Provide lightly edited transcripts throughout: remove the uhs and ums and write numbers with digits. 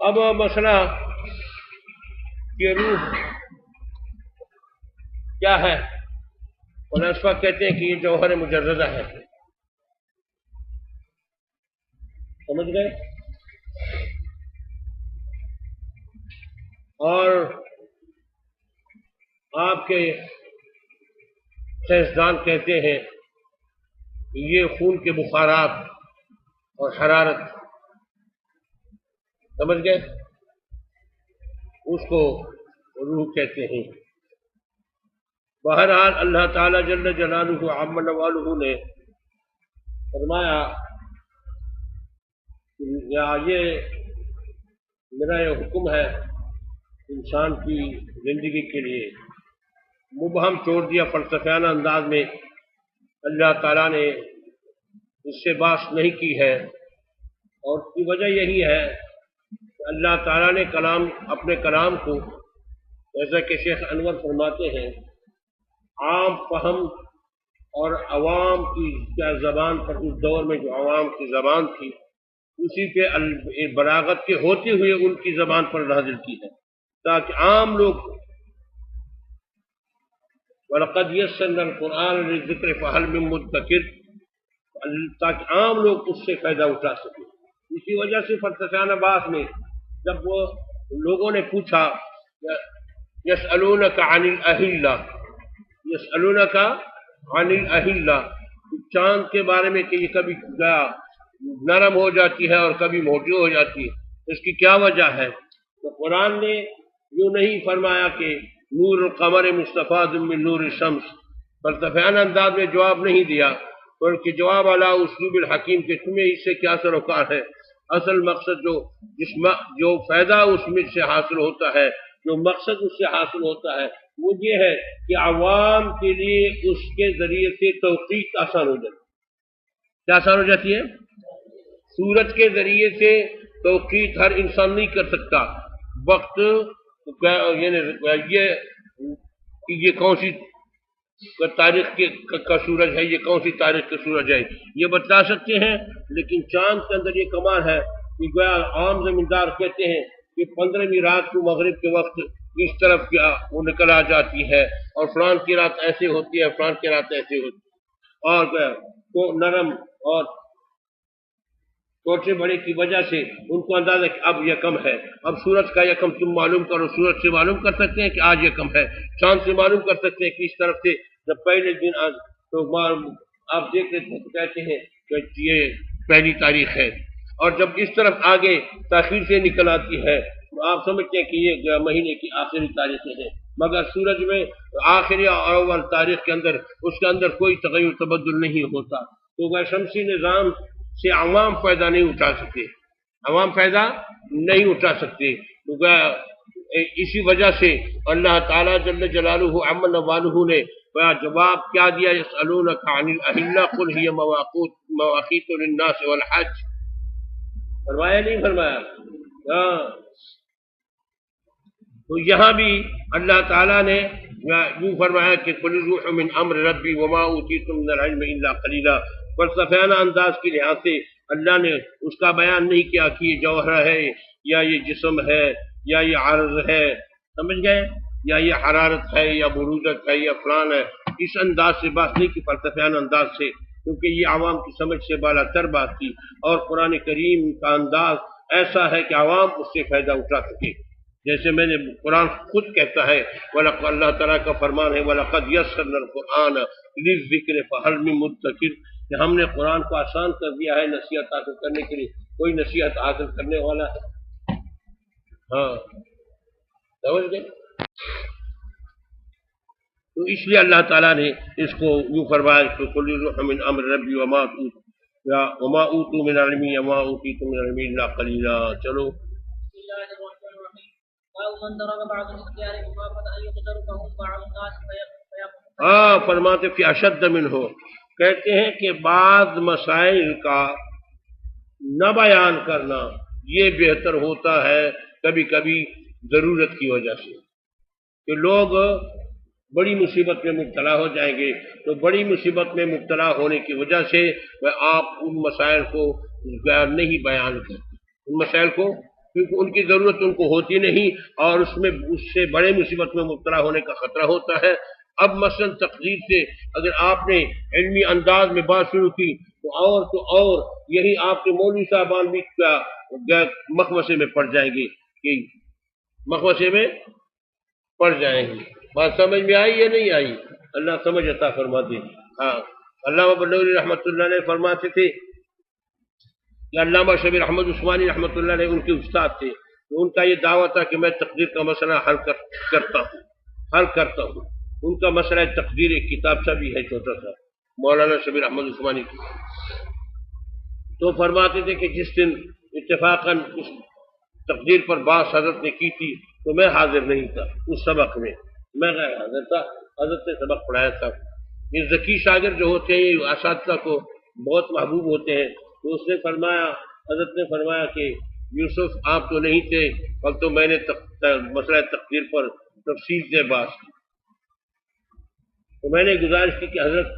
اب مسئلہ کہ روح کیا ہے؟ فلاسفہ کہتے ہیں کہ یہ جوہر مجردہ ہے. سمجھ گئے؟ اور آپ کے سائنسدان کہتے ہیں کہ یہ خون کے بخارات اور حرارت، سمجھ گئے، اس کو روح کہتے ہیں. بہرحال اللہ تعالیٰ جل جلالہ عم نوالہ نے فرمایا کہ یہ میرا یہ حکم ہے انسان کی زندگی کے لیے. مبہم چھوڑ دیا فلسفیانہ انداز میں. اللہ تعالیٰ نے اس سے بات نہیں کی ہے، اور اس کی وجہ یہی ہے کہ اللہ تعالیٰ نے اپنے کلام کو، جیسا کہ شیخ انور فرماتے ہیں، عام فہم اور عوام کی زبان پر، اس دور میں جو عوام کی زبان تھی اسی پہ بلاغت کے ہوتے ہوئے ان کی زبان پر نازل کی ہے، تاکہ عام لوگ وَلَقَدْ يَسَّرْنَا الْقُرْآنَ لِلذِّكْرِ فَهَلْ مِن مُدَّكِرٍ، تاکہ عام لوگ اس سے فائدہ اٹھا سکیں. اسی وجہ سے فلسفیانہ بحث میں جب وہ لوگوں نے پوچھا يَسْأَلُونَكَ عَنِ الْأَهِلَّةِ، يَسْأَلُونَكَ عَنِ الْأَهِلَّةِ، چاند کے بارے میں کہ یہ کبھی نرم ہو جاتی ہے اور کبھی موٹی ہو جاتی ہے، اس کی کیا وجہ ہے؟ تو قرآن نے یوں نہیں فرمایا کہ نور القمر مستفاد من نور الشمس، فلسفیانہ انداز میں جواب نہیں دیا، بلکہ جواب علی اسلوب الحکیم کہ تمہیں اس سے کیا سروکار ہے. اصل مقصد جو فائدہ اس میں سے حاصل ہوتا ہے، جو مقصد اس سے حاصل ہوتا ہے، وہ یہ ہے کہ عوام کے لیے اس کے ذریعے سے توقیت آسان ہو جاتی ہے. کیا آسان ہو جاتی ہے؟ سورج کے ذریعے سے توقیت ہر انسان نہیں کر سکتا. وقت یہ کون سی تاریخ کا سورج ہے، یہ کون سی تاریخ کا سورج ہے، یہ بتا سکتے ہیں. لیکن چاند کے اندر یہ کمال ہے کہ گویا عام زمیندار کہتے ہیں کہ 15ویں رات کو مغرب کے وقت اس طرف کیا وہ نکل آ جاتی ہے، اور فلان کی رات ایسے ہوتی ہے، فلان کی رات ایسے ہوتی ہے، اور تو نرم اور چھوٹے بڑے کی وجہ سے ان کو اندازہ کہ اب یہ کم ہے. اب سورج کا یہ کم تم معلوم کرو، سورج سے معلوم کر سکتے ہیں کہ آج یہ کم ہے، چاند سے معلوم کر سکتے ہیں کہ اس طرف سے جب پہلے دن آج تو آپ دیکھ لیتے ہیں تو کہتے ہیں کہ یہ پہلی تاریخ ہے، اور جب اس طرف آگے تاخیر سے نکل آتی ہے تو آپ سمجھتے ہیں کہ یہ مہینے کی آخری تاریخیں ہیں. مگر سورج میں آخری اور اول تاریخ کے اندر اس کے اندر کوئی تغیر تبدل نہیں ہوتا. تو وہ شمسی نظام سے عوام فائدہ نہیں اٹھا سکتے، عوام فائدہ نہیں اٹھا سکتے. تو اسی وجہ سے اللہ تعالیٰ جل جلالہ عم نوالہ نے جواب کیا دیا؟ یسألونک عن الأہلہ قل ہی مواقیت للناس والحج. فرمایا نہیں فرمایا؟ تو یہاں بھی اللہ تعالیٰ نے یوں فرمایا کہ قل الروح من امر ربی وما اوتیتم من العلم الا قلیلا. فلسفیانہ انداز کے لحاظ سے اللہ نے اس کا بیان نہیں کیا کہ یہ جوہر ہے یا یہ جسم ہے یا یہ عرض ہے، سمجھ گئے، یا یہ حرارت ہے یا برودت ہے یا فلان ہے. اس انداز سے بات نہیں کی، فلسفیانہ انداز سے، کیونکہ یہ عوام کی سمجھ سے بالا تر بات کی. اور قرآن کریم کا انداز ایسا ہے کہ عوام اس سے فائدہ اٹھا سکے. جیسے میں نے قرآن خود کہتا ہے، اللہ تعالیٰ کا فرمان ہے وَلَقَدْ يَسَّرْنَا الْقُرْآنَ لِلذِّكْرِ فَهَلْ مِن مُدَّكِرٍ، کہ ہم نے قرآن کو آسان کر دیا ہے نصیحت حاصل کرنے کے لیے. کوئی نصیحت حاصل کرنے والا ہے؟ ہاں، سمجھ گئے؟ تو اس لیے اللہ تعالیٰ نے اس کو یوں فرمایا کہ قُلِ الرُّوحُ مِنْ أَمْرِ رَبِّي وَمَا أُوتُوا مِنَ الْعِلْمِ وَمَا أُوتِيتُم مِنَ الْعِلْمِ إِلَّا قَلِيلًا. چلو. فرماتے فی اشد منہ، کہتے ہیں کہ بعض مسائل کا نہ بیان کرنا یہ بہتر ہوتا ہے کبھی کبھی ضرورت کی وجہ سے، کہ لوگ بڑی مصیبت میں مبتلا ہو جائیں گے، تو بڑی مصیبت میں مبتلا ہونے کی وجہ سے آپ ان مسائل کو نہیں بیان کرتے، ان مسائل کو کیونکہ ان کی ضرورت ان کو ہوتی نہیں اور اس سے بڑے مصیبت میں مبتلا ہونے کا خطرہ ہوتا ہے۔ اب مثلا تقدیر سے اگر آپ نے علمی انداز میں بات شروع کی تو اور یہی آپ کے مولوی صاحبان بھی مخمسے میں پڑ جائیں گے، کہ مخمسے میں پڑ جائیں گے۔ بات سمجھ میں آئی یا نہیں آئی؟ اللہ سمجھ عطا فرما دے۔ ہاں، علامہ بنوری رحمۃ اللہ علیہ فرماتے تھے کہ علامہ شبیر احمد عثمانی رحمۃ اللہ علیہ ان کے استاد تھے، تو ان کا یہ دعویٰ تھا کہ میں تقدیر کا مسئلہ حل کرتا ہوں۔ ان کا مسئلہ تقدیر ایک کتاب سا بھی ہے چھوٹا سا، مولانا شبیر احمد عثمانی کی۔ تو فرماتے تھے کہ جس دن اتفاقاً اس تقدیر پر بات حضرت نے کی تھی تو میں حاضر نہیں تھا، اس سبق میں میں غیر حاضر تھا، حضرت نے سبق پڑھایا تھا۔ یہ ذکی شاگرد جو ہوتے ہیں یہ اساتذہ کو بہت محبوب ہوتے ہیں، تو اس نے فرمایا، حضرت نے فرمایا کہ یوسف آپ تو نہیں تھے، کل تو میں نے مسئلہ تقدیر پر تفصیل سے بات کی، تو میں نے گزارش کی کہ حضرت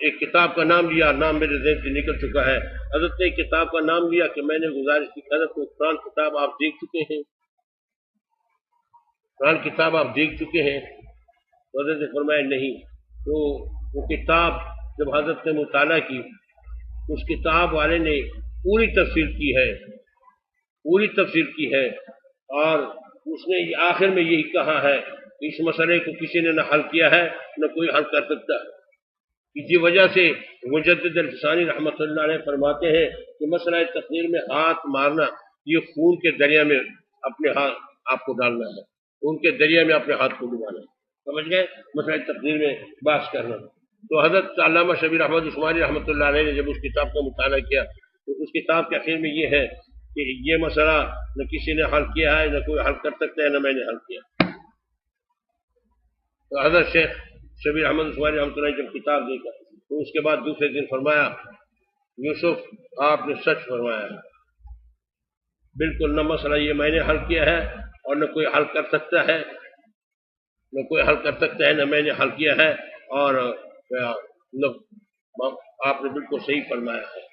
ایک کتاب کا نام لیا، نام میرے ذہن سے نکل چکا ہے، حضرت نے ایک کتاب کا نام لیا کہ میں نے گزارش کی کہ حضرت قرآن کتاب آپ دیکھ چکے ہیں، قرآن کتاب آپ دیکھ چکے ہیں؟ تو حضرت نے فرمایا نہیں۔ تو وہ کتاب جب حضرت نے مطالعہ کی، اس کتاب والے نے پوری تفسیر کی ہے اور اس نے آخر میں یہی کہا ہے کہ اس مسئلے کو کسی نے نہ حل کیا ہے نہ کوئی حل کر سکتا ہے۔ اسی وجہ سے مجدد الفسانی رحمۃ اللہ علیہ فرماتے ہیں کہ مسئلہ تقدیر میں ہاتھ مارنا یہ خون کے دریا میں اپنے ہاتھ آپ کو ڈالنا ہے، خون کے دریا میں اپنے ہاتھ کو ڈبانا ہے، سمجھ گئے؟ مسئلہ تقدیر میں بحث کرنا۔ تو حضرت علامہ شبیر احمد عثمانی رحمۃ اللہ علیہ نے جب اس کتاب کا مطالعہ کیا تو اس کتاب کے آخر میں یہ ہے کہ یہ مسئلہ نہ کسی نے حل کیا ہے، نہ کوئی حل کر سکتا ہے، نہ میں نے حل کیا۔ تو حضرت شیخ شبیر احمد عثمانی رحمۃ اللہ جب کتاب دیکھا تو اس کے بعد دوسرے دن فرمایا، یوسف آپ نے سچ فرمایا ہے، بالکل نہ مسئلہ یہ میں نے حل کیا ہے اور نہ کوئی حل کر سکتا ہے، نہ میں نے حل کیا ہے، اور آپ نے بالکل صحیح فرمایا ہے۔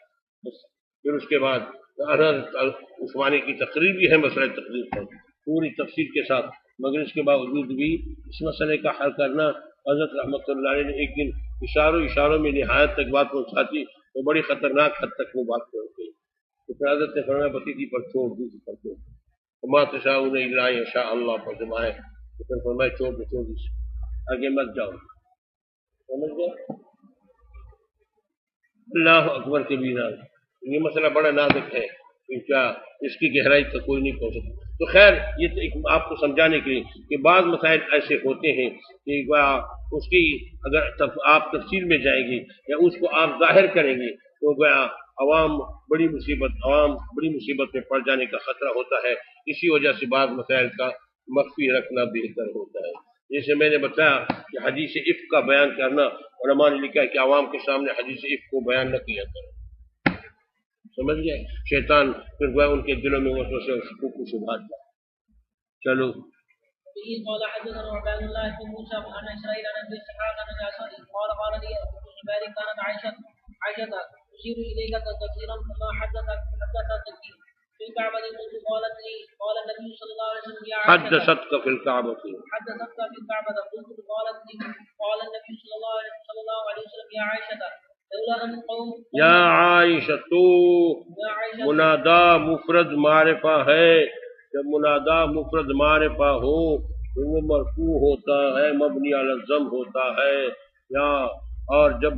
پھر اس کے بعد حضرت عثمانی کی تقریر بھی ہے مسئلہ تقدیر پر پوری تفصیل کے ساتھ، مگر اس کے باوجود بھی اس مسئلے کا حل کرنا حضرت رحمۃ اللہ علیہ نے ایک دن اشاروں میں نہایت تک بات پہنچاتی تو بڑی خطرناک حد تک وہ بات پہنچ گئی۔ تو پھر حضرت نے فرمایا بتیجی پر چھوڑ دوسری پر چھوڑ، وما تشاءون الا ان شاء اللہ پر جب آئے تو پھر فرمایا چھوڑ دو آگے مت جاؤ، سمجھ گئے؟ اللہ اکبر کبیرہ، یہ مسئلہ بڑا نازک ہے، کیا اس کی گہرائی تک کوئی نہیں پہنچ سکتا۔ تو خیر یہ تو ایک آپ کو سمجھانے کے لیے کہ بعض مسائل ایسے ہوتے ہیں کہ اس کی اگر آپ تفصیل میں جائیں گے یا اس کو آپ ظاہر کریں گے تو عوام بڑی مصیبت میں پڑ جانے کا خطرہ ہوتا ہے۔ اسی وجہ سے بعض مسائل کا مخفی رکھنا بہتر ہوتا ہے۔ جیسے میں نے بتایا کہ حدیث عفق کا بیان کرنا، علماء نے لکھا ہے کہ عوام کے سامنے حدیث عفق کو بیان نہ کیا کرے، سمجھ گئے؟ شیطان پھر وہ ان کے دلوں میں وسوسے اور شکوک کو شبہات لاتا۔ چلو قال حدثنا عباد الله بن موسى عن اسرائيل عن ابي اسحاق عن الاسود قال لي ابو زبير كانت عائشه تشير اليك كثيرا كما حدثتك في الكعبه قال النبي صلى الله عليه وسلم يا عائشه حدثتك في الكعبه قال النبي صلى الله عليه وسلم يا عائشه لولا ان قوم یا عائشہ تو منادا مفرد معرفہ ہے، جب منادا مفرد معرفہ ہو تو وہ مرفوع ہوتا ہے، مبنی علی الضم ہوتا ہے، یا اور جب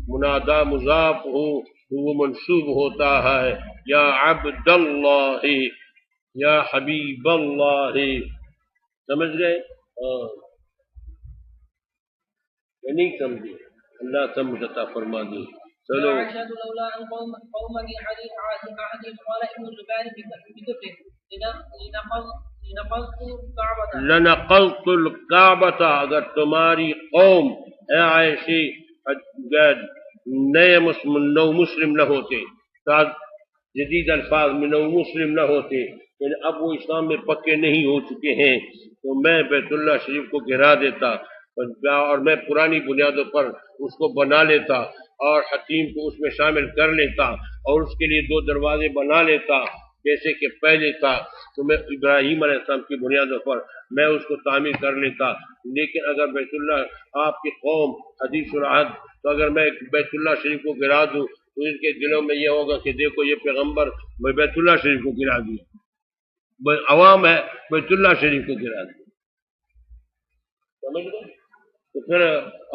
منادا مضاف ہو تو وہ منصوب ہوتا ہے، یا عبد اللہ یا حبیب اللہ، سمجھ گئے؟ نہیں سمجھے؟ اللہ سمجھ عطا فرما دے۔ چلو لولا ان قوم حديث قال ابن الزبير بكفر لنقلت الكعبة، اگر تمہاری قوم اے عائشہ نئے نو مسلم نہ ہوتے، جدید الفاظ میں نو مسلم نہ ہوتے، یعنی اب وہ اسلام میں پکے نہیں ہو چکے ہیں، تو میں بیت اللہ شریف کو گرا دیتا اور میں پرانی بنیادوں پر اس کو بنا لیتا اور حتیم کو اس میں شامل کر لیتا اور اس کے لیے 2 دروازے بنا لیتا جیسے کہ پہلے تھا تو میں ابراہیم علیہ السلام کی بنیادوں پر میں اس کو تعمیر کر لیتا، لیکن اگر بیت اللہ آپ کی قوم حدیث العہد، تو اگر میں بیت اللہ شریف کو گرا دوں تو ان کے دلوں میں یہ ہوگا کہ دیکھو یہ پیغمبر بیت اللہ شریف کو گرا دیا، عوام ہے بیت اللہ شریف کو گرا دیا، سمجھ گئے؟ تو پھر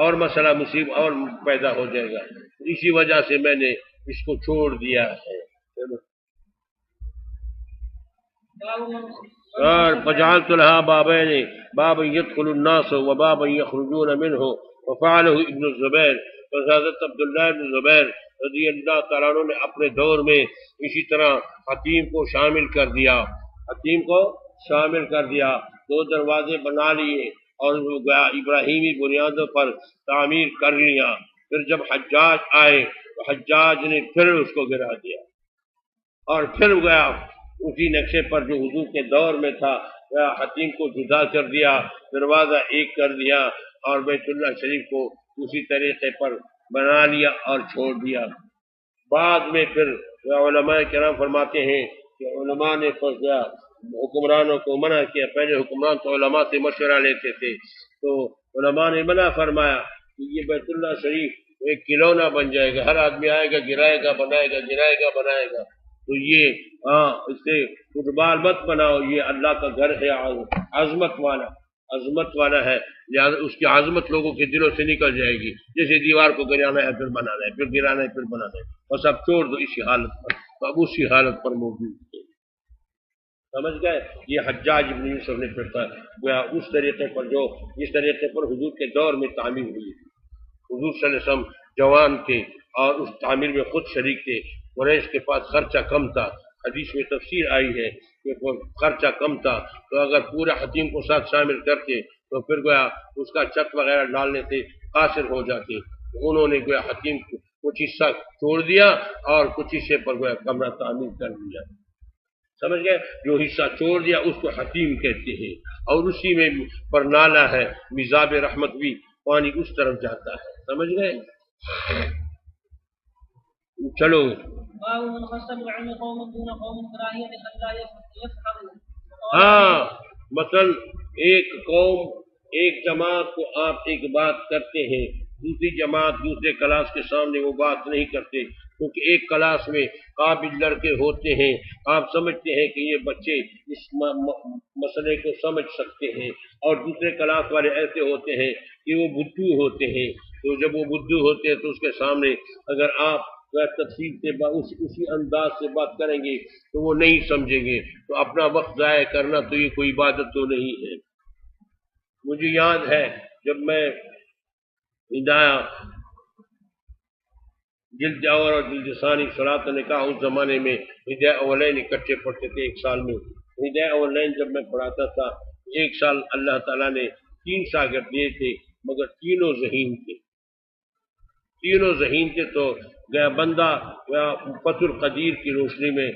اور مسئلہ مصیبت اور پیدا ہو جائے گا، اسی وجہ سے میں نے اس کو چھوڑ دیا ہے۔ اور فجعلت لها بابين بابا يدخل الناس وبابا يخرجون منه وفعله ابن الزبیر، اور حضرت عبداللہ ابن زبیر رضی اللہ تعالیٰ عنہ نے اپنے دور میں اسی طرح حتیم کو شامل کر دیا، حتیم کو شامل کر دیا، 2 دروازے بنا لیے اور ابراہیمی بنیادوں پر تعمیر کر لیا۔ پھر جب حجاج آئے تو حجاج نے پھر اس کو گرا دیا اور پھر گیا اسی نقشے پر جو حضور کے دور میں تھا، حتیم کو جدا کر دیا، دروازہ ایک کر دیا اور بیت اللہ شریف کو اسی طریقے پر بنا لیا اور چھوڑ دیا۔ بعد میں پھر علماء کرام فرماتے ہیں کہ علماء نے حکمرانوں کو منع کیا، پہلے حکمران تو علماء سے مشورہ لیتے تھے، تو علماء نے منع فرمایا کہ یہ بیت اللہ شریف ایک کھلونا بن جائے گا، ہر آدمی آئے گا گرائے گا بنائے گا، گرائے گا بنائے گا، تو یہ اسے فٹ بال مت بناؤ، یہ اللہ کا گھر ہے، عظمت والا ہے، لہٰذا اس کی عظمت لوگوں کے دلوں سے نکل جائے گی، جیسے دیوار کو گرانا ہے پھر بنانا ہے، پھر گرانا ہے پھر بنانا ہے، بس اب چھوڑ دو اسی حالت پر، تو اب اسی حالت پر موجود ہے، سمجھ گئے؟ یہ حجاج ابن یوسف نے پھر اس طریقے پر جو جس طریقے پر حضور کے دور میں تعمیر ہوئی، حضور صلی اللہ علیہ وسلم جوان تھے اور اس تعمیر میں خود شریک تھے، قریش کے پاس خرچہ کم تھا، حدیث میں تفسیر آئی ہے کہ خرچہ کم تھا، تو اگر پورا حتیم کو ساتھ شامل کرتے تو پھر گویا اس کا چھت وغیرہ ڈالنے سے قاصر ہو جاتے، تو انہوں نے گویا حتیم کو کچھ حصہ چھوڑ دیا اور کچھ حصے پر گویا کمرہ تعمیر کر دیا، سمجھ گئے؟ جو حصہ چھوڑ دیا اس کو حتیم کہتے ہیں، اور اسی میں پر نالا ہے، میزاب رحمت بھی پانی اس طرف جاتا ہے، سمجھ گئے؟ چلو مثلا ایک قوم ایک جماعت کو آپ ایک بات کرتے ہیں، دوسری جماعت دوسرے کلاس کے سامنے وہ بات نہیں کرتے، کیونکہ ایک کلاس میں قابل لڑکے ہوتے ہیں، آپ سمجھتے ہیں کہ یہ بچے اس مسئلے کو سمجھ سکتے ہیں، اور دوسرے کلاس والے ایسے ہوتے ہیں کہ وہ بدھو ہوتے ہیں، تو جب وہ بدھو ہوتے ہیں تو اس کے سامنے اگر آپ تفصیل سے اسی انداز سے بات کریں گے تو وہ نہیں سمجھیں گے، تو اپنا وقت ضائع کرنا تو یہ کوئی عبادت تو نہیں ہے۔ مجھے یاد ہے جب میں ہدایہ جلد اول اور جلد ثانی صلاۃ نکاح اس زمانے میں ہدایہ اولین اکٹھے پڑھتے تھے ایک سال میں، ہدایہ اولین جب میں پڑھاتا تھا ایک سال اللہ تعالیٰ نے 3 شاگرد دیے تھے، مگر تینوں ذہین تھے، تو گیا بندہ فتح القدیر کی روشنی میں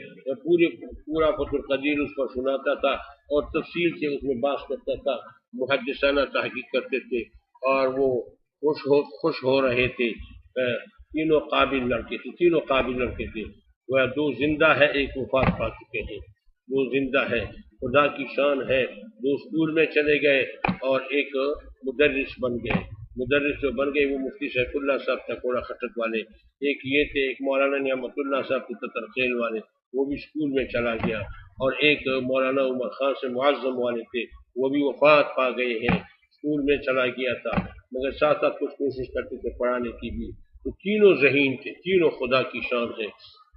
پورا فتح القدیر اس پر سناتا تھا اور تفصیل سے اس میں بات کرتا تھا، محدثانہ تحقیق کرتے تھے، اور وہ خوش ہو رہے تھے۔ تینوں قابل لڑکے تھے، وہ 2 زندہ ہے، ایک وفات پا چکے ہیں، 2 زندہ ہے، خدا کی شان ہے، 2 اسکول میں چلے گئے اور ایک مدرس بن گئے، مدرس جو بن گئے وہ مفتی سیف اللہ صاحب ٹکوڑا خٹک والے، ایک یہ تھے، ایک مولانا نعمت اللہ صاحب کے تترخیل والے، وہ بھی اسکول میں چلا گیا، اور ایک مولانا عمر خان سے معظم والے تھے، وہ بھی وفات پا گئے ہیں، اسکول میں چلا گیا تھا، مگر ساتھ ساتھ کچھ کوشش کرتے تھے پڑھانے کی بھی، تو تینوں ذہین تھے، تینوں خدا کی شان ہے،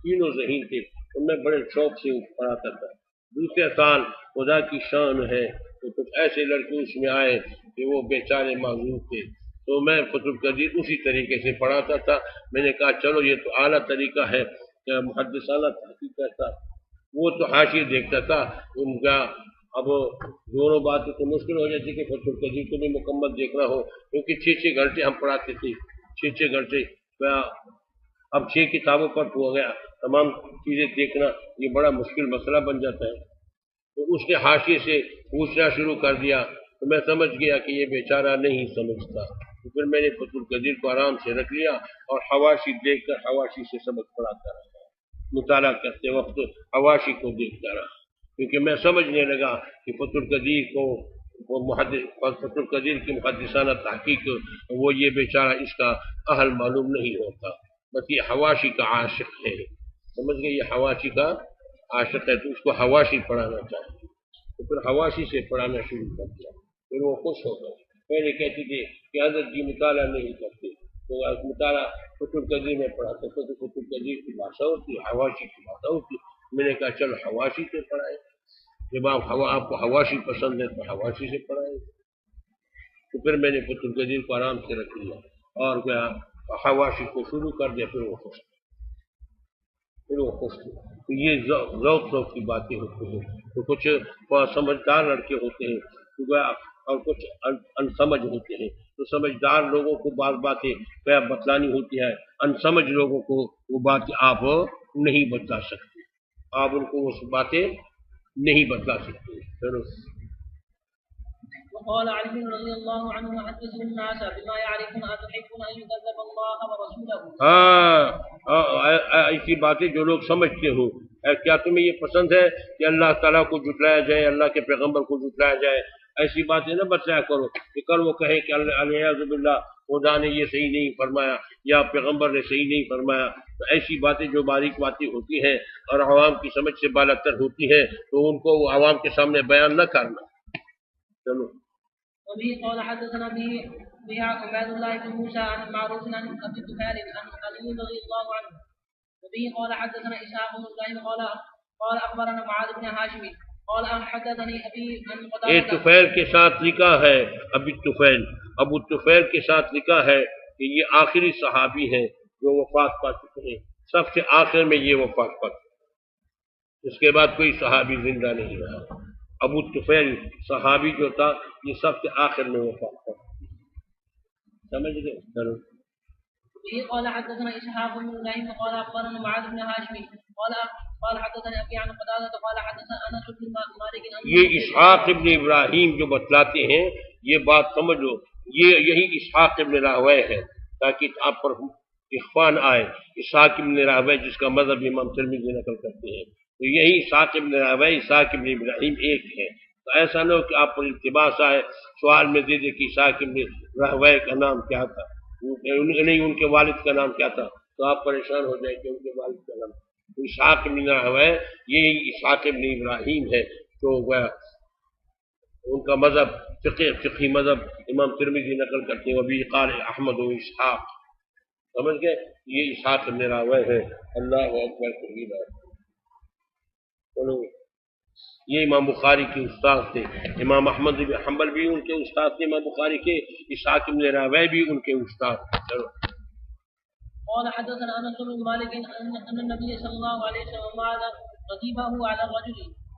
تینوں ذہین تھے، تو میں بڑے شوق سے پڑھاتا تھا۔ دوسرے سال خدا کی شان ہے تو کچھ ایسے لڑکے اس میں آئے کہ وہ بیچارے معذور تھے، تو میں فتح القدیر اسی طریقے سے پڑھاتا تھا، میں نے کہا چلو یہ تو اعلیٰ طریقہ ہے کہ محدثانہ تحقیق کرتا، وہ تو حاشیے دیکھتا تھا ان کا، اب دونوں باتیں تو مشکل ہو جاتی کہ فتح القدیر کو بھی مکمل دیکھنا ہو، کیونکہ 6 گھنٹے ہم پڑھاتے تھے، 6 گھنٹے، اب 6 کتابوں پر ہو گیا، تمام چیزیں دیکھنا یہ بڑا مشکل مسئلہ بن جاتا ہے، تو اس نے حاشیے سے پوچھنا شروع کر دیا، تو میں سمجھ گیا کہ یہ بیچارہ نہیں سمجھتا، تو پھر میں نے فتح القدیر کو آرام سے رکھ لیا اور حواشی دیکھ کر حواشی سے سبق پڑھاتا رہا، مطالعہ کرتے وقت حواشی کو دیکھتا رہا، کیونکہ میں سمجھنے لگا کہ فتح القدیر کو فتح القدیر کی محدثانہ تحقیق وہ یہ بیچارہ اس کا اہل معلوم نہیں ہوتا، بس یہ حواشی کا عاشق ہے، سمجھ گئے، یہ حواشی کا عاشق ہے، تو اس کو حواشی پڑھانا چاہیے، تو پھر حواشی سے پڑھانا شروع کر دیا، پھر وہ خوش ہو گئے۔ پہلے کہتے تھے کہ حضرت جی مطالعہ نہیں کرتے، تو مطالعہ فتح القدیر میں پڑھاتے، تو فتح القدیر کی بھاشا ہوتی، حواشی کی بھاشا ہوتی، میں نے کہا چل حواشی سے پڑھائے، جب آپ کو حواشی پسند ہے تو حواشی سے پڑھائے، تو پھر میں نے فتح القدیر کو آرام سے رکھ لیا اور حواشی کو شروع کر دیا، پھر وہ خوش تو یہ ذوق کی باتیں ہوتی ہیں، تو کچھ سمجھدار لڑکے ہوتے ہیں اور کچھ انسمجھ ہوتے ہیں، تو سمجھدار لوگوں کو بعض باتیں بتلانی ہوتی ہے، انسمجھ لوگوں کو وہ باتیں آپ نہیں بتلا سکتے، آپ ان کو وہ باتیں نہیں بتلا سکتے۔ چلو وقال علي رضي الله عنه حدثوا الناس بما يعرفون أتحبون أن يكذب الله ورسوله۔ ایسی باتیں جو لوگ سمجھتے ہوں، کیا تمہیں یہ پسند ہے کہ اللہ تعالیٰ کو جھٹلایا جائے، اللہ کے پیغمبر کو جھٹلایا جائے؟ ایسی باتیں نہ بتلایا کرو کہ کل وہ کہے کہ الیاذ باللہ خدا نے یہ صحیح نہیں فرمایا یا پیغمبر نے صحیح نہیں فرمایا، تو ایسی باتیں جو باریک باتیں ہوتی ہیں اور عوام کی سمجھ سے بالاتر ہوتی ہیں تو ان کو عوام کے سامنے بیان نہ کرنا۔ چلو وبه قال حدثنا به عباد الله بن موسى عن معروف عن ابي طفيل عن علي رضي الله عنه وبه قال حدثنا اسحاق بن ابراهيم قال اخبرنا معاذ بن هاشم قال حدثني ابي عن قتادة۔ طفیل کے ساتھ لکھا ہے ابو طفیل کے ساتھ لکھا ہے کہ یہ آخری صحابی ہیں جو وفات پا چکے ہیں، سب سے آخر میں یہ وفات پا چکے، اس کے بعد کوئی صحابی زندہ نہیں رہا۔ ابو طفیل صحابی جو تھا یہ سب سے آخر میں وفات پا، سمجھ گئے؟ چلو قال حدثنا اسحاق بن ابراهيم قال اخبرنا معاذ بن هاشم قال حدثنا ابي عن قتادة قال حدثنا انس بن مالك۔ یہ اسحاق ابن ابراہیم جو بتلاتے ہیں یہ بات سمجھ لو، یہی اسحاق ابن راہویہ ہے، تاکہ آپ پر اخوان آئے، اسحاق ابن راہویہ جس کا مذہب امام ترمذی نقل کرتے ہیں، تو یہی اسحاق ابن راہویہ اسحاق ابن ابراہیم ایک ہے، تو ایسا نہ ہو کہ آپ پر التباس آئے، سوال میں دے دے کہ اسحاق ابن راہویہ کا نام کیا تھا، نہیں ان کے والد کا نام کیا تھا، تو آپ پریشان ہو جائیں کہ ان کے والد کا نام اسحاق ابن راہویہ، یہی اسحاق ابن ابراہیم ہے، تو ان کا مذہب فقہی مذہب امام ترمذی نقل کرتے ہیں، وبی قال احمد و اسحاق، سمجھ گئے؟ یہ اسحاق ابن راہویہ ہے۔ اللہ اکبر کبیرہ۔ یہ امام بخاری کے استاد تھے، امام احمد بن حنبل بھی ان کے استاد تھے امام بخاری کے، اسحاق ابن راہویہ بھی ان کے استاد تھے۔ چلو قال حدثنا انس بن مالك ان النبي صلى الله عليه وسلم ركبه على الرجل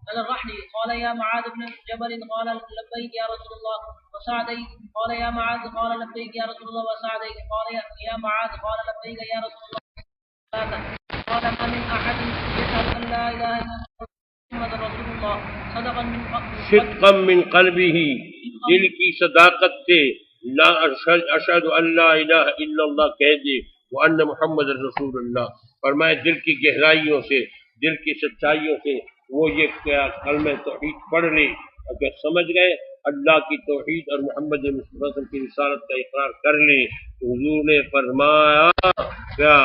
على الرحل قال يا معاذ بن جبل قال لبيك يا رسول الله وسعدي قال يا معاذ قال لبيك يا رسول الله وسعدي قال يا معاذ قال لبيك يا رسول الله قال ما من احد يشهد ان لا اله الا الله محمد رسول الله صدقا من قلبه، دل کی صداقت سے لا اشهد ان لا اله الا اللہ کہہ دے وان محمد رسول اللہ، فرمائے دل کی گہرائیوں سے، دل کی سچائیوں سے وہ یہ کلمہ توحید پڑھ لے، اگر سمجھ گئے اللہ کی توحید اور محمد مصطفیٰ کی رسالت کا اقرار کر لے، تو حضور نے فرمایا کیا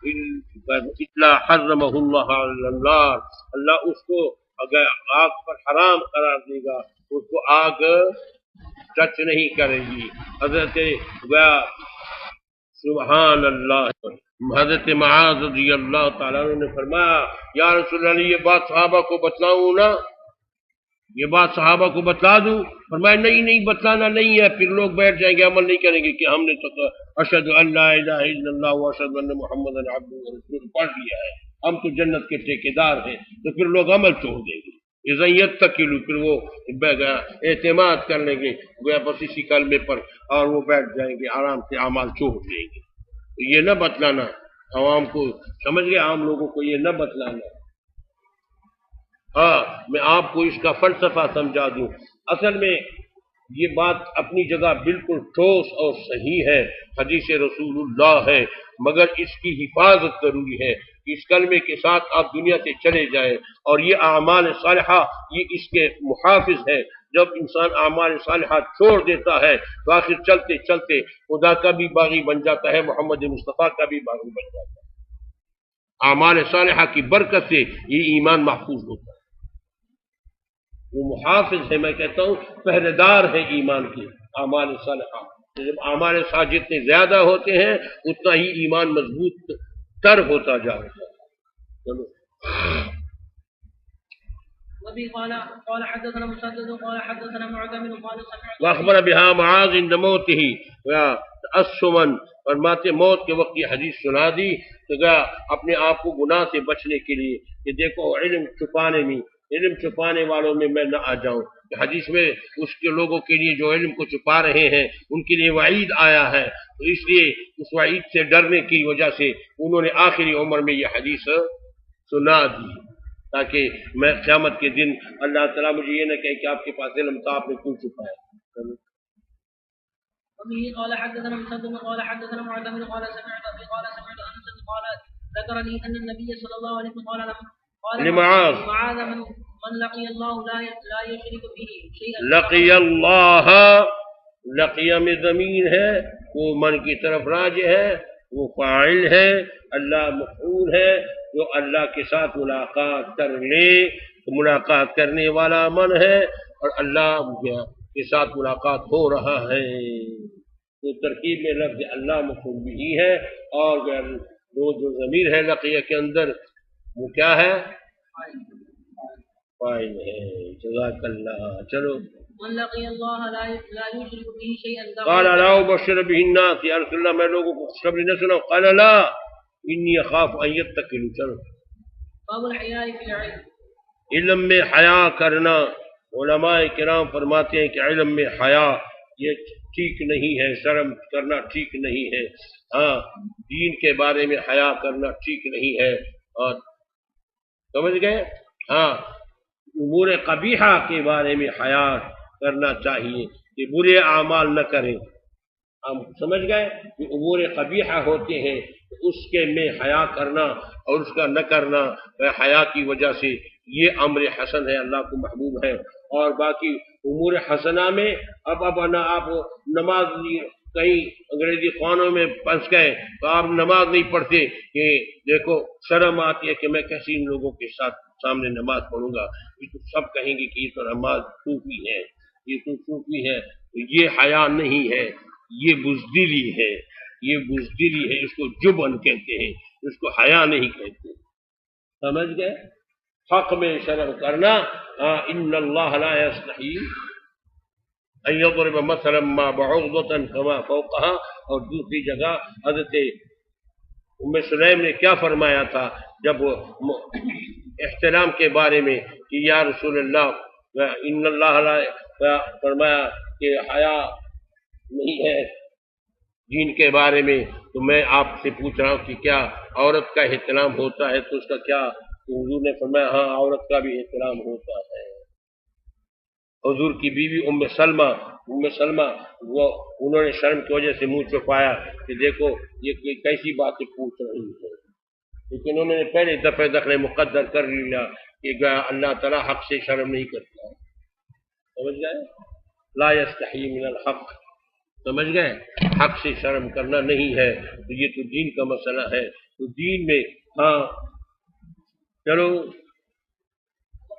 اطلاع حرمہ اللہ علی النار، اللہ اس کو اگر آگ پر حرام قرار دے گا، اس کو آگ ٹچ نہیں کرے گی۔ حضرت سبحان اللہ، حضرت معاذ رضی اللہ تعالیٰ عنہ نے فرمایا یا رسول اللہ یہ بات صحابہ کو بتلاؤں نا، یہ بات صحابہ کو بتلا دوں؟ فرمایا نہیں بتلانا نہیں ہے، پھر لوگ بیٹھ جائیں گے، عمل نہیں کریں گے کہ ہم نے تو اشہد ان لا الہ الا اللہ واشہد ان محمد عبدہ ورسولہ پڑھ لیا ہے، ہم تو جنت کے ٹھیکیدار ہیں، تو پھر لوگ عمل چھوڑ دیں گے، اذا یتکلوا، پھر وہ اعتماد کر لیں گے گویا بس اسی کلمے پر، اور وہ بیٹھ جائیں گے آرام سے اعمال چھوڑ دیں گے۔ تو یہ نہ بتلانا عوام کو، سمجھ گئے، عام لوگوں کو یہ نہ بتلانا۔ ہاں میں آپ کو اس کا فلسفہ سمجھا دوں، اصل میں یہ بات اپنی جگہ بالکل ٹھوس اور صحیح ہے، حدیث رسول اللہ ہے، مگر اس کی حفاظت ضروری ہے اس کلمے کے ساتھ آپ دنیا سے چلے جائیں، اور یہ اعمال صالحہ یہ اس کے محافظ ہے۔ جب انسان اعمال صالحہ چھوڑ دیتا ہے تو آخر چلتے چلتے خدا کا بھی باغی بن جاتا ہے، محمد مصطفیٰ کا بھی باغی بن جاتا ہے۔ اعمال صالحہ کی برکت سے یہ ایمان محفوظ ہوتا ہے، وہ محافظ ہے، میں کہتا ہوں پہرے دار ہے ایمان کے اعمال صالحہ۔ جب اعمال صالحہ جتنے زیادہ ہوتے ہیں اتنا ہی ایمان مضبوط تر ہوتا جاتا ہے۔ چلو وبه قال حدثنا مسدد قال حدثنا معتمر قال سمعت واخبر بها معاذ عند موته تأسما، فرماتے موت کے وقت یہ حدیث سنا دی کہ اپنے آپ کو گناہ سے بچنے کے لیے کہ دیکھو علم چھپانے والوں میں نہ آ جاؤں۔ حدیث میں اس کے لوگوں کے لیے جو علم کو چھپا رہے ہیں ان کے لیے وعید آیا ہے، تو اس لیے اس وعید سے ڈرنے کی وجہ سے انہوں نے آخری عمر میں یہ حدیث سنا دی، تاکہ میں قیامت کے دن اللہ تعالیٰ مجھے یہ نہ کہے کہ آپ کے پاس علم تھا، آپ نے کیوں چھپایا۔ وبه قال حدثنا مسدد قال حدثنا معتمر قال سمعت انس قال ذكر لي ان النبي صلى الله عليه وسلم قال لمعاذ من لقي الله لا يشرك به شيئا لقي اللہ، لقیہ میں ضمیر ہے، وہ من کی طرف راجع ہے، وہ فاعل ہے، اللہ مفعول ہے، جو اللہ کے ساتھ ملاقات کر لے تو ملاقات کرنے والا من ہے، اور اللہ کے ساتھ ملاقات ہو رہا ہے، تو ترکیب میں لفظ اللہ مفعول بھی ہے، اور جو ضمیر ہے لقیہ کے اندر وہ کیا ہے؟ فاعل ہے۔ جزاک اللہ۔ چلو من لقي الله لا يشرك به شيئا قال لا ابشر به الناس، یا رسول اللہ میں لوگوں کو خوشخبری نہ سناؤں؟ قال لا انی اخاف ان يتقلوا۔ چلو باب الحیاء فی العلم، علم میں حیا کرنا۔ علماء کرام فرماتے ہیں کہ علم میں حیا یہ ٹھیک نہیں ہے، شرم کرنا ٹھیک نہیں ہے، ہاں دین کے بارے میں حیا کرنا ٹھیک نہیں ہے، اور سمجھ گئے؟ ہاں امور قبیحہ کے بارے میں حیا کرنا چاہیے کہ برے اعمال نہ کریں، ہم سمجھ گئے کہ امور قبیحہ ہوتے ہیں تو اس کے میں حیا کرنا اور اس کا نہ کرنا حیا کی وجہ سے یہ امر حسن ہے، اللہ کو محبوب ہے۔ اور باقی امور حسنہ میں اب آپ نماز کہیں انگریزی خوانوں میں پھنس گئے تو آپ نماز نہیں پڑھتے کہ دیکھو شرم آتی ہے کہ میں کیسے ان لوگوں کے ساتھ سامنے نماز پڑھوں گا، یہ تو سب کہیں گے کہ یہ تو نماز صوفی ہے، یہ تو صوفی ہے، یہ حیا نہیں ہے، یہ بزدلی ہے، یہ بزدلی ہے، اس کو جبن کہتے ہیں، اس کو حیا نہیں کہتے، سمجھ گئے؟ حق میں شرم کرنا، ان اللہ لا یستحی ان یضرب مثلا ما بعوضۃ فما فوقها، اور دوسری جگہ حضرت ام سلیم نے کیا فرمایا تھا جب احترام کے بارے میں کہ یا رسول اللہ ان اللہ لا، فرمایا کہ حیا نہیں ہے دین کے بارے میں، تو میں آپ سے پوچھ رہا ہوں کہ کیا عورت کا احترام ہوتا ہے؟ تو اس کا کیا؟ حضور نے فرمایا ہاں عورت کا بھی احترام ہوتا ہے۔ حضور کی بیوی ام سلمہ وہ انہوں نے شرم کی وجہ سے منہ چھپایا کہ دیکھو یہ کیسی باتیں پوچھ رہی ہے، لیکن انہوں نے پہلے دفعہ مقدر کر لیا کہ اللہ تعالیٰ حق سے شرم نہیں کرتا، سمجھ گئے؟ لا یستحی من الحق، سمجھ گئے؟ حق سے شرم کرنا نہیں ہے، تو یہ تو دین کا مسئلہ ہے، تو دین میں ہاں چلو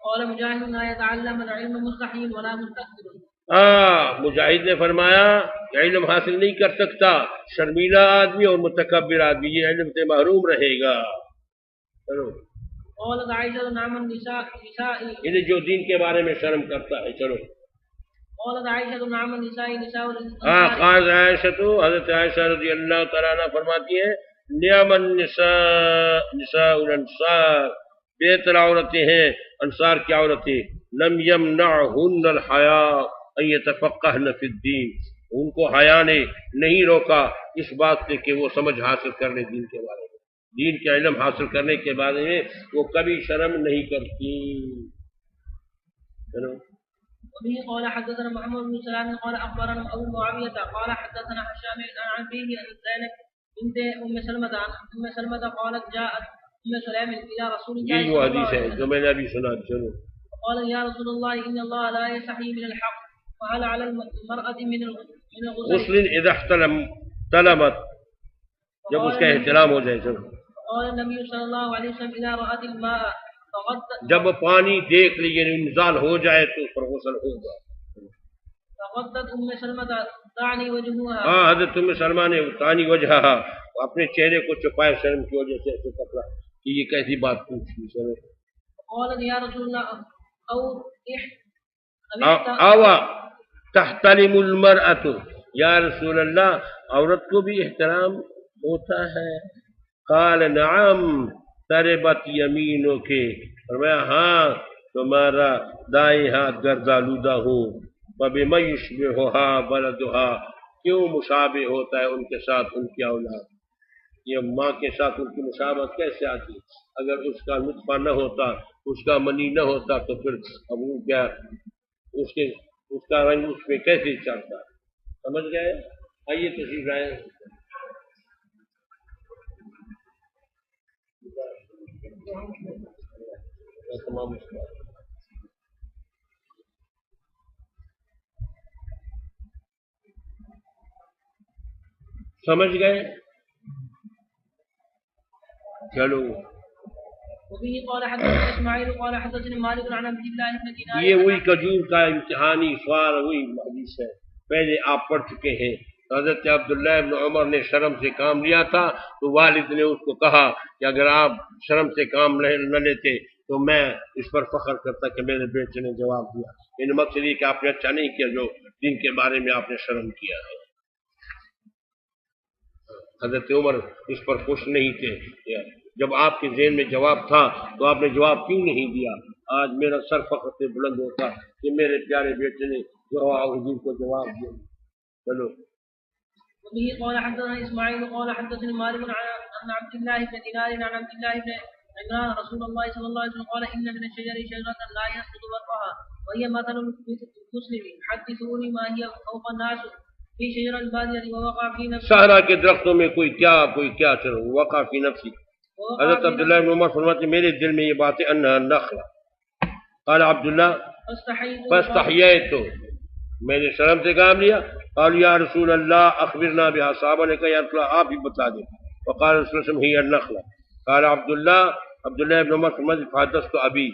قال مجاہد لا يتعلم العلم مستحی ولا مستكبر، مجاہد نے فرمایا کہ علم حاصل نہیں کر سکتا شرمیلا آدمی اور متکبر آدمی، یہ علم سے محروم رہے گا۔ چلو قالت عائشہ نعم النساء یعنی جو دین کے بارے میں شرم کرتا ہے۔ چلو قالت عائشہ نعم النساء قالت عائشہ، حضرت عائشہ رضی اللہ تعالیٰ عنہ فرماتی ہیں نعم النساء نساء الانصار، بہتر عورتیں ہیں انصار کی عورتیں، لم یمنعہن الحیاء ان یتفقہن فی الدین، ان کو حیا نے نہیں روکا اس بات سے کہ وہ سمجھ حاصل کر لیں دین کے بارے میں، دین کے علم حاصل کرنے کے بارے میں وہ کبھی شرم نہیں کرتی۔ چلو وبه قال حدثنا محمد بن سلام قال اخبرنا ابو معاوية قال حدثنا هشام عن ابيه عن زينب بنت ام سلمة قالت أم سليم إلى رسول یہ الله وہ صلى الله حدیث عليه ہے وسلم جو میں نے ابھی سنا. چلو قال يا رسول الله إن الله لا يستحيي من الحق وهل على المرأة من الغسل غسل اذا احتلمت جب اس کا احتلام ہو جائے. چلو قال النبي صلى الله عليه وسلم إذا رأت الماء جب پانی دیکھ لی یعنی انزال ہو جائے تو اس پر غسل ہوگا. فغطت أم سلمة تعني وجهها. ہاں حضرت ام سلمہ نے تانی وجہ اپنے چہرے کو چھپائے شرم کی وجہ سے ایسے کپڑا کہ یہ کیسی بات پوچھی. چلو قالت يا رسول الله او تحتلم المرأة یا رسول اللہ عورت کو بھی احترام ہوتا ہے. قال نعم تربت یمینوں کے فرمایا ہاں تمہارا دائیں ہاتھ گردآلودہ ہو. وبما یشبہھا ولدھا کیوں مشابہ ہوتا ہے ان کے ساتھ ان کی اولاد. یہ ماں کے ساتھ ان کی مشابہت کیسے آتی؟ اگر اس کا نطفہ نہ ہوتا اس کا منی نہ ہوتا تو پھر اب وہ کیا اس کا رنگ اس پہ کیسے چڑھتا؟ سمجھ گئے؟ آئیے تشریف لائیں. تمام سمجھ گئے؟ چلو وبه قال حدثنا اسماعيل قال حدثنا مالك عن عبد الله بن دينار. یہ وہی کھجور کا امتحانی سوال وہی حدیث ہے پہلے آپ پڑھ چکے ہیں. حضرت عبداللہ ابن عمر نے شرم سے کام لیا تھا تو والد نے اس کو کہا کہ اگر آپ شرم سے کام نہ لیتے تو میں اس پر فخر کرتا کہ میرے بیٹے نے جواب دیا. ان مقصد یہ کہ آپ نے اچھا نہیں کیا جو دین کے بارے میں آپ نے شرم کیا ہے. حضرت عمر اس پر خوش نہیں تھے. جب آپ کے ذہن میں جواب تھا تو آپ نے جواب کیوں نہیں دیا؟ آج میرا سر فخر سے بلند ہوتا کہ میرے پیارے بیٹے نے حضور کو جواب دیا. چلو وبه قال حدثنا اسماعيل قال حدثني مالك عن عبد الله بن دينار عن عبد الله بن عمران رسول الله صلى الله عليه وسلم قال ان من الشجر شجرة لا يسقط ورقها وهي مثل المسلم حدثوني ما هي فوق الناس في شجر البادية ووقع في نفسي. صحرا کے درختوں میں کوئی کیا چلو وقع فی نفسی. حضرت عبداللہ بن عمر فرماتے میرے دل میں یہ بات ہے انہا نخلا. قال عبداللہ فاستحییت میں نے شرم سے کام لیا. قال یا رسول اللہ اخبرنا بها. صحابہ نے کہا یا رسول اللہ آپ ہی بتا دیں. وقال رسول اللہ ہی النخلا. قال عبداللہ ابن عمر فرماتے فحدثت ابی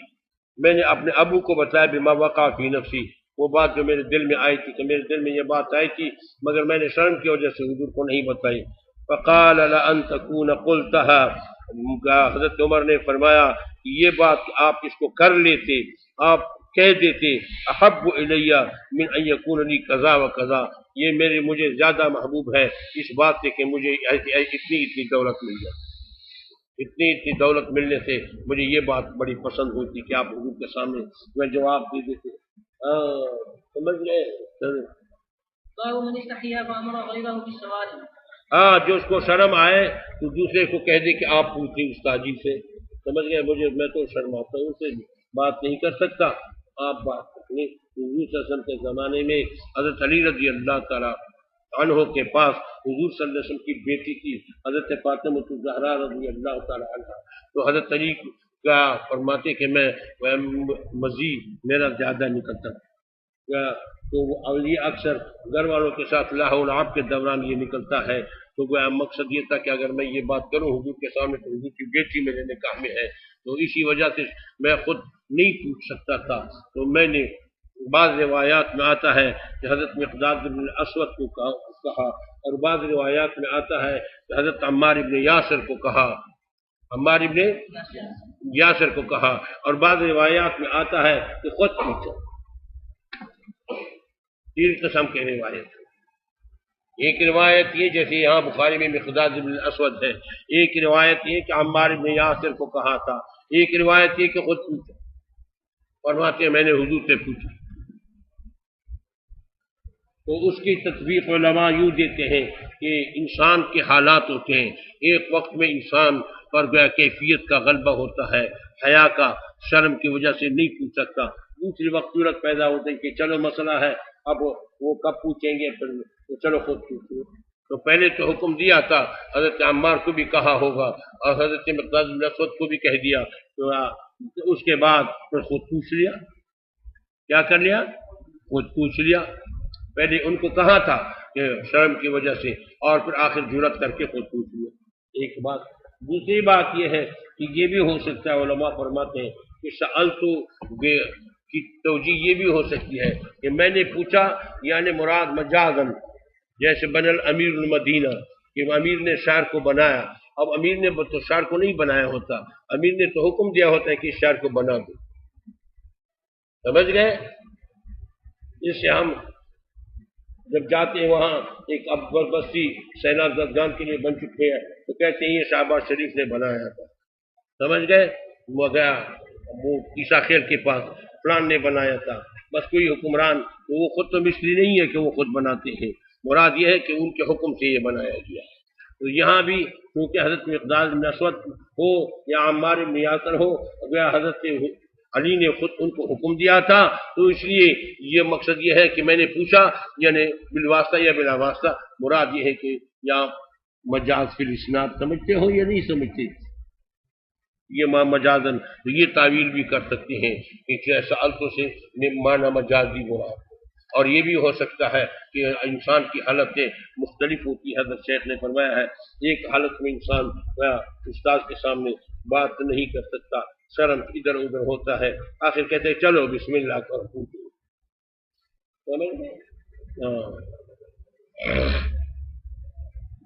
میں نے اپنے ابو کو بتایا بما وقع فی نفسی وہ بات جو میرے دل میں آئی تھی کہ میرے دل میں یہ بات آئی تھی مگر میں نے شرم کی وجہ سے حضور کو نہیں بتائی. فقال لأن تكون قلتها. حضرت عمر نے فرمایا کہ یہ بات آپ اس کو کر لیتے آپ کہہ دیتے احب الی من ان یکون لی قضا و قضا یہ مجھے زیادہ محبوب ہے اس بات سے کہ مجھے اتنی دولت مل جائے. اتنی دولت ملنے سے مجھے یہ بات بڑی پسند ہوتی کہ آپ حضور کے سامنے میں جواب دے دیتے. سمجھ گئے؟ باب من استحیا فامر غیرہ بالسوال. جو اس کو شرم آئے تو دوسرے کو کہہ دے کہ آپ پوچھیں استاد جی سے. سمجھ گئے؟ میں تو شرماتا ہوں سے بات نہیں کر سکتا آپ بات کریں. حضور صلی اللہ علیہ وسلم کے زمانے میں حضرت علی رضی اللہ تعالیٰ عنہ کے پاس حضور صلی اللہ علیہ وسلم کی بیٹی تھی حضرت فاطمہ الزہرا رضی اللہ تعالیٰ عنہ. تو حضرت علی کا فرماتے کہ میں مزید میرا زیادہ نکلتا تو اولیاء اکثر گھر والوں کے ساتھ لاہ العاب کے دوران یہ نکلتا ہے. تو مقصد یہ تھا کہ اگر میں یہ بات کروں حضور کے سامنے تو حضور کی بیٹی میرے نکاح میں ہے تو اسی وجہ سے میں خود نہیں پوچھ سکتا تھا. تو میں نے بعض روایات میں آتا ہے کہ حضرت مقداد بن اسود کو کہا اور بعض روایات میں آتا ہے کہ حضرت عمار ابن یاسر کو کہا اور بعض روایات میں آتا ہے کہ خود پوچھو. تین قسم کے روایت. ایک روایت یہ جیسے یہاں بخاری میں مقداد بن اسود ہے. ایک روایت یہ کہ عمار ابن یاسر کو کہا تھا. ایک روایت یہ کہ خود پوچھو. فرماتے ہیں میں نے حضور سے پوچھا. تو اس کی تطبیق علماء یوں دیتے ہیں کہ انسان کے حالات ہوتے ہیں. ایک وقت میں انسان پر گویا کیفیت کا غلبہ ہوتا ہے حیا کا شرم کی وجہ سے نہیں پوچھ سکتا. دوسری وقت صورت پیدا ہوتی ہے کہ چلو مسئلہ ہے اب وہ کب پوچھیں گے پھر چلو خود پوچھو. تو پہلے تو حکم دیا تھا، حضرت عمار کو بھی کہا ہوگا اور حضرت مقداد بن اسود کو بھی کہہ دیا، تو اس کے بعد پھر خود پوچھ لیا، کیا کر لیا؟ خود پوچھ لیا۔ پہلے ان کو کہا تھا کہ شرم کی وجہ سے، اور پھر آخر جرات کر کے خود پوچھ لیا۔ ایک بات۔ دوسری بات یہ ہے کہ یہ بھی ہو سکتا ہے، علماء فرماتے ہیں کہ سألتو کی توجیہ یہ بھی ہو سکتی ہے کہ میں نے پوچھا، یعنی مراد مجازن، جیسے بن الامیر المدینہ کہ امیر نے شہر کو بنایا۔ اب امیر نے تو شہر کو نہیں بنایا ہوتا، امیر نے تو حکم دیا ہوتا ہے کہ اس شہر کو بنا دو، سمجھ گئے؟ اس سے ہم جب جاتے ہیں وہاں ایک اکبر بستی سیلاب زدگان کے لیے بن چکے ہیں تو کہتے ہیں یہ شہباز شریف نے بنایا تھا، سمجھ گئے؟ وہ گیا وہ عیسیٰ خیر کے پاس، فلان نے بنایا تھا، بس کوئی حکمران، وہ خود تو مصری نہیں ہے کہ وہ خود بناتے ہیں، مراد یہ ہے کہ ان کے حکم سے یہ بنایا گیا۔ تو یہاں بھی کیونکہ حضرت مقداد بن اسود ہو یا عمار بن یاسر ہو، گیا حضرت علی نے خود ان کو حکم دیا تھا، تو اس لیے یہ مقصد یہ ہے کہ میں نے پوچھا، یعنی بالواسطہ یا بلا واسطہ، مراد یہ ہے کہ یا مجاز فی الاسناد سمجھتے ہو یا نہیں سمجھتے؟ یہ مجازن یہ تعویل بھی کر سکتے ہیں کہ سألتو سے معنی مجازی مراد، اور یہ بھی ہو سکتا ہے کہ انسان کی حالتیں مختلف ہوتی ہے۔ حضرت شیخ نے فرمایا ہے ایک حالت میں انسان استاد کے سامنے بات نہیں کر سکتا، شرم ادھر ادھر ہوتا ہے، آخر کہتے ہیں چلو بسم اللہ کرو،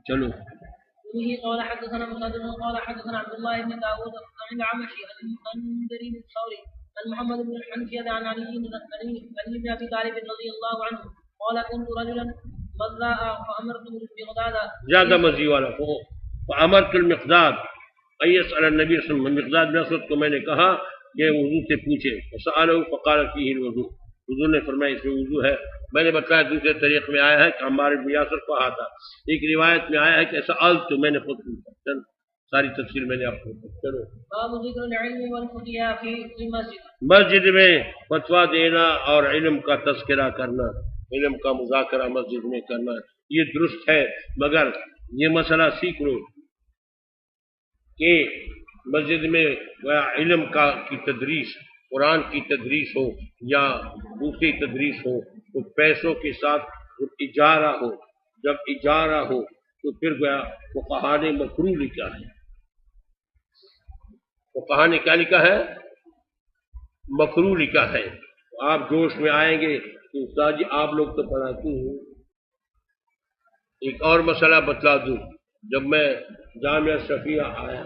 چلو۔ به قال حدثنا مسدد قال حدثنا عبد الله بن داود عن العمشي عن المنذر بن الثوري عن محمد بن الحنفية عن علي بن ابي طالب رضي الله عنه قال كنت رجلا مذاء فامرت المقداد زیادہ مزی والا فامرت المقداد ان يسأل النبي صلی اللہ علیہ وسلم، مقداد بن اسود کو میں نے کہا کہ وضو سے پوچھے، فسأله فقال فيه الوضوء، حضور نے فرمایا اس میں وضو ہے۔ میں نے بتایا دوسرے طریق میں آیا ہے کہ عمار بن یاسر کہا تھا، ایک روایت میں آیا ہے کہ سألت، میں نے خود پوچھا، ساری تفصیل میں نے آپ کو چلو۔ باب ذکر العلم والفتيا في المسجد، مسجد میں فتویٰ دینا اور علم کا تذکرہ کرنا، علم کا مذاکرہ مسجد میں کرنا یہ درست ہے، مگر یہ مسئلہ سیکھ لو کہ مسجد میں علم کی تدریس، قرآن کی تدریس ہو یا دوسری تدریس ہو تو پیسوں کے ساتھ اجارہ ہو، جب اجارہ ہو تو پھر گیا فقہا نے مکروہ لکھا ہے، فقہا نے کیا لکھا ہے؟ مکروہ لکھا ہے۔ آپ جوش میں آئیں گے کہ استاد جی آپ لوگ تو پڑھاتے ہیں۔ ایک اور مسئلہ بتلا دوں، جب میں جامعہ شفیہ آیا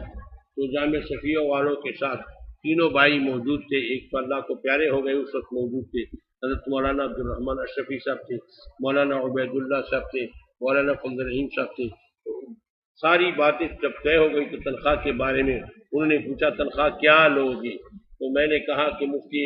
تو جامعہ شفیہ والوں کے ساتھ تینوں بھائی موجود تھے، ایک تو اللہ کو پیارے ہو گئے اس وقت موجود تھے، حضرت مولانا عبد الرحمن اشرفی صاحب تھے، مولانا عبید اللہ صاحب تھے، مولانا فضل الرحیم صاحب تھے۔ ساری باتیں جب طے ہو گئی تو تنخواہ کے بارے میں انہوں نے پوچھا تنخواہ کیا لوگے، تو میں نے کہا کہ مفتی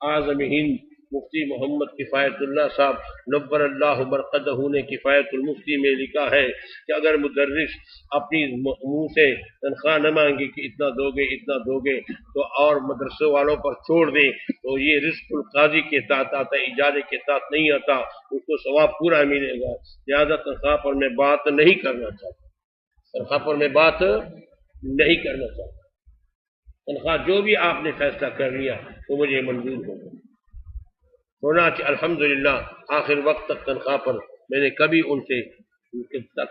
اعظم ہند مفتی محمد کفایت اللہ صاحب نبر اللہ مرقدہ نے کفایت المفتی میں لکھا ہے کہ اگر مدرس اپنی منہ سے تنخواہ نہ مانگے کہ اتنا دو گے اتنا دو گے تو اور مدرسے والوں پر چھوڑ دیں تو یہ رزق القاضی کے تحت آتا ہے، اجارے کے تحت نہیں آتا، اس کو ثواب پورا ملے گا۔ لہٰذا تنخواہ پر میں بات نہیں کرنا چاہتا، تنخواہ پر میں بات نہیں کرنا چاہتا، تنخواہ جو بھی آپ نے فیصلہ کر لیا تو مجھے منظور ہونا کہ الحمدللہ آخر وقت تک تنخواہ پر میں نے کبھی ان سے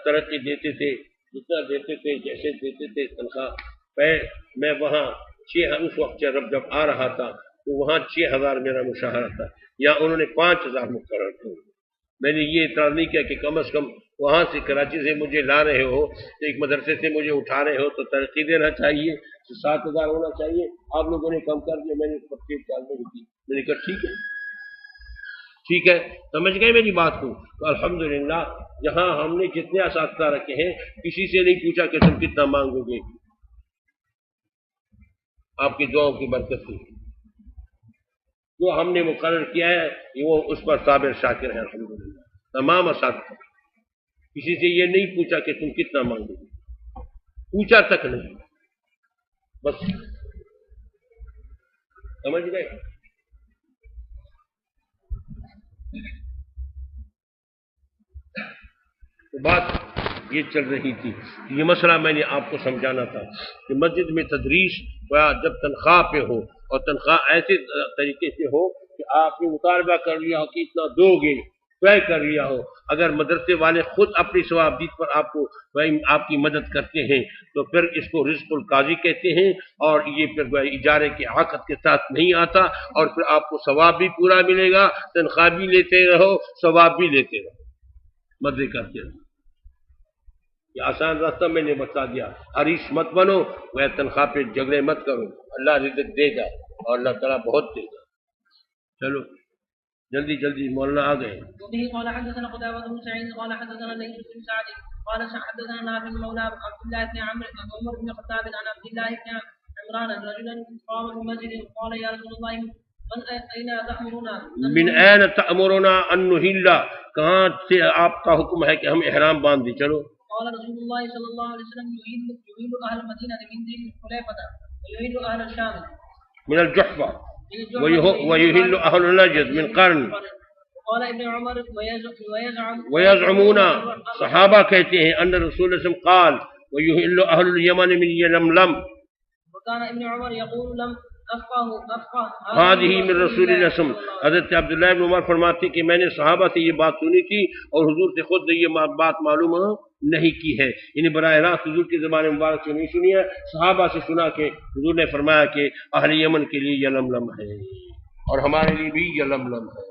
ترقی دیتے تھے، جتنا دیتے تھے جیسے دیتے تھے تنخواہ میں وہاں اس وقت جب آ رہا تھا تو وہاں 6000 میرا مشاہرہ تھا، یا انہوں نے 5000 مقرر کیا۔ میں نے یہ اعتراض نہیں کیا کہ کم از کم وہاں سے کراچی سے مجھے لا رہے ہو تو ایک مدرسے سے مجھے اٹھا رہے ہو تو ترقی دینا چاہیے، 7000 ہونا چاہیے، آپ لوگوں نے کم کر دیا، میں نے میں نے کہا ٹھیک ہے ٹھیک ہے، سمجھ گئے میری بات کو۔ تو الحمدللہ جہاں ہم نے جتنے اساتذہ رکھے ہیں کسی سے نہیں پوچھا کہ تم کتنا مانگو گے، آپ کی دعاؤں کی برکت سے جو ہم نے مقرر کیا ہے وہ اس پر صابر شاکر ہے الحمدللہ۔ تمام اساتذہ کسی سے یہ نہیں پوچھا کہ تم کتنا مانگو گے، پوچھا تک نہیں، بس سمجھ گئے۔ بات یہ چل رہی تھی۔ یہ مسئلہ میں نے آپ کو سمجھانا تھا کہ مسجد میں تدریس جب تنخواہ پہ ہو اور تنخواہ ایسے طریقے سے ہو کہ آپ نے مطالبہ کر لیا ہو کہ اتنا دو گے، طے کر لیا ہو، اگر مدرسے والے خود اپنی ثوابدید پر آپ کی مدد کرتے ہیں تو پھر اس کو رزق القاضی کہتے ہیں، اور یہ پھر اجارے کے عقد کے ساتھ نہیں آتا، اور پھر آپ کو ثواب بھی پورا ملے گا، تنخواہ بھی لیتے رہو، ثواب بھی لیتے رہو، مزے کرتے رہو۔ یہ آسان راستہ میں نے بتا دیا، حریص مت بنو، وہ تنخواہ پہ جھگڑے مت کرو، اللہ رزق دے گا اور اللہ تعالیٰ بہت دے گا۔ چلو جلدی جلدی مولانا آ گئے۔ وبه قال حدثنا قتيبة بن سعيد قال حدثنا الليث بن سعد قال حدثنا نافع مولى عبد الله بن عمر بن الخطاب عن عبد الله بن عمران رجلا قام في المسجد قال يا رسول الله من أين تأمرنا؟ من أين تأمرنا أن نهل؟ کہاں سے آپ کا حکم ہے کہ ہم احرام باندھ دیں؟ چلو۔ قال رسول الله صلى الله عليه وسلم يهل أهل المدينة من ذي الحليفة ويهل أهل الشام من الجحفة ويهل أهل نجد من قرن۔ قال ابن عمر ويزعمون صحابہ کہتے ہیں ان رسول اللہ صلی اللہ علیہ وسلم قال ويهل أهل اليمن من يلملم، وكان ابن عمر يقول لم أفقه هذه من رسول اللہ صلی اللہ علیہ وسلم۔ حضرت عبداللہ بن عمر فرماتے کہ میں نے صحابہ سے یہ بات سنی تھی اور حضور سے خود یہ بات معلوم نہیں کی ہے، یعنی براہ راست حضور کی زبان مبارک سے نہیں سنی ہے، صحابہ سے سنا کہ حضور نے فرمایا کہ اہل یمن کے لیے یلملم ہے اور ہمارے لیے بھی یلملم ہے۔